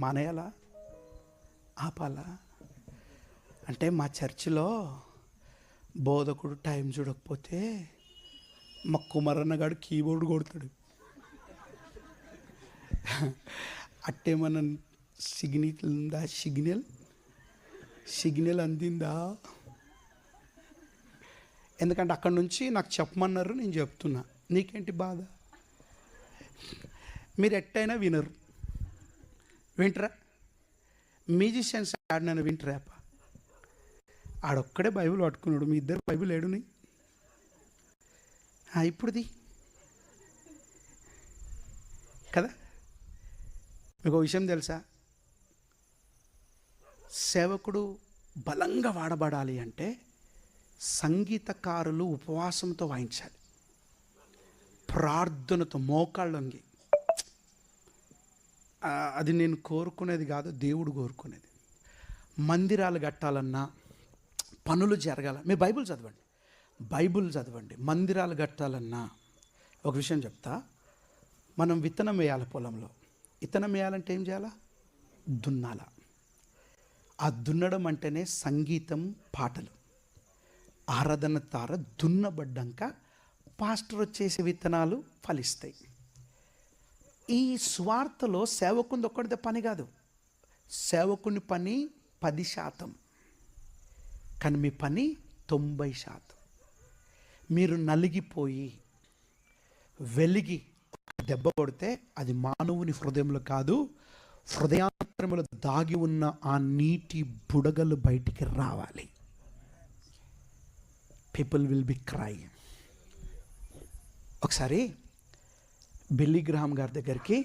మానేయాలా, ఆపాలా? అంటే మా చర్చిలో బోధకుడు టైం చూడకపోతే మా కుమారన్న గారు కీబోర్డ్ కొడతాడు. అట్టేమన్నా సిగ్నల్ ఉందా? సిగ్నల్ అందిందా? ఎందుకంటే అక్కడి నుంచి నాకు చెప్పమన్నారు, నేను చెప్తున్నా. నీకేంటి బాధ? మీరు ఎట్టయినా వింటరా? మ్యూజిషియన్స్ ఆడినైనా వింటరా? ఆడొక్కడే బైబిల్ పట్టుకున్నాడు, మీ ఇద్దరు బైబిల్ ఏడుని ఇప్పుడుది కదా. మీకు విషయం తెలుసా? సేవకుడు బలంగా వాడబడాలి అంటే సంగీతకారులు ఉపవాసంతో వాయించాలి, ప్రార్థనతో, మోకాళ్ళొంగి. అది నేను కోరుకునేది కాదు, దేవుడు కోరుకునేది. మందిరాలు కట్టాలన్నా, పనులు జరగాల, మీరు బైబిల్ చదవండి. మందిరాలు కట్టాలన్నా ఒక విషయం చెప్తా. మనం విత్తనం వేయాలి పొలంలో. విత్తనం వేయాలంటే ఏం చేయాలా? దున్నాల. ఆ దున్నడం అంటేనే సంగీతం, పాటలు, ఆరాధన తార దున్నబడ్డాక పాస్టర్ వచ్చేసి విత్తనాలు ఫలిస్తాయి. ఈ స్వార్థలో సేవకుని ఒక్కడిదే పని కాదు. సేవకుని పని 10%, కానీ మీ పని 90%. మీరు నలిగిపోయి వెలిగి దెబ్బ కొడితే అది మానవుని హృదయంలో కాదు, హృదయాంతరములో దాగి ఉన్న ఆ నీటి బుడగలు బయటికి రావాలి. People will be cry. ఒకసారి బిల్లీ గ్రహాం గారి దగ్గరికి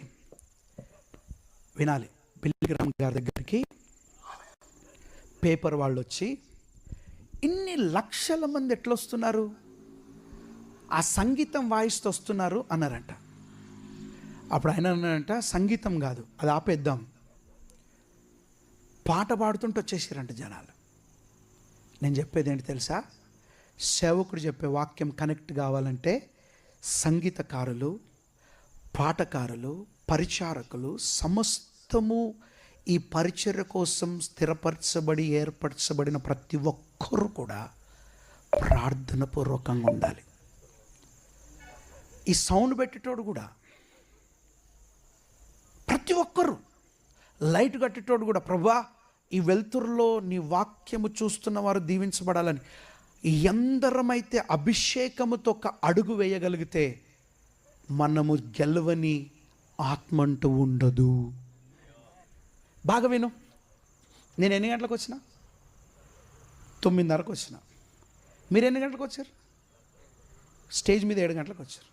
వినాలి. బిల్లీ గ్రహాం గారి దగ్గరికి పేపర్ వాళ్ళు వచ్చి, ఇన్ని లక్షల మంది ఎట్లా వస్తున్నారు, ఆ సంగీతం వాయిస్తూ వస్తున్నారు అన్నారంట. అప్పుడు ఆయన అన్నారంట, సంగీతం కాదు, అది ఆపేద్దాం, పాట పాడుతుంటే వచ్చేసారంట జనాలు. నేను చెప్పేది ఏంటి తెలుసా? సేవకుడు చెప్పే వాక్యం కనెక్ట్ కావాలంటే సంగీతకారులు, పాటకారులు, పరిచారకులు సమస్తము ఈ పరిచర్య కోసం స్థిరపరచబడి ఏర్పరచబడిన ప్రతి ఒక్కరూ కూడా ప్రార్థన పూర్వకంగా ఉండాలి. ఈ సౌండ్ పెట్టేటోడు కూడా, ప్రతి ఒక్కరు, లైట్ కట్టేటోడు కూడా, ప్రభా ఈ వెలుతురులో నీ వాక్యము చూస్తున్న వారు దీవించబడాలని. ఎందరమైతే అభిషేకముతో ఒక అడుగు వేయగలిగితే మనము గెలవని ఆత్మంటూ ఉండదు. బాగా విను. నేను ఎన్ని గంటలకు వచ్చినా? 9:30కు వచ్చిన. మీరు ఎన్ని గంటలకు వచ్చారు? స్టేజ్ మీద 7 గంటలకు వచ్చారు.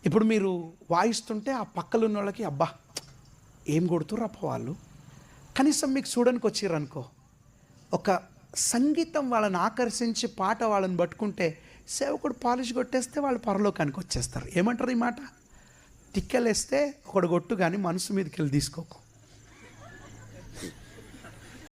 ఇప్పుడు మీరు వాయిస్తుంటే ఆ పక్కలు ఉన్న వాళ్ళకి, అబ్బా ఏం కొడుతుర్రు అప్ప వాళ్ళు, కనీసం మీకు చూడడానికి వచ్చారు అనుకో, ఒక సంగీతం వాళ్ళని ఆకర్షించి పాట వాళ్ళని పట్టుకుంటే, సేవకుడు పాలిష్ కొట్టేస్తే వాళ్ళు పరలోకానికి వచ్చేస్తారు. ఏమంటారు ఈ మాట? తిక్కలేస్తే ఒకడు కొట్టు, కానీ మనసు మీదకి వెళ్ళి తీసుకోకు.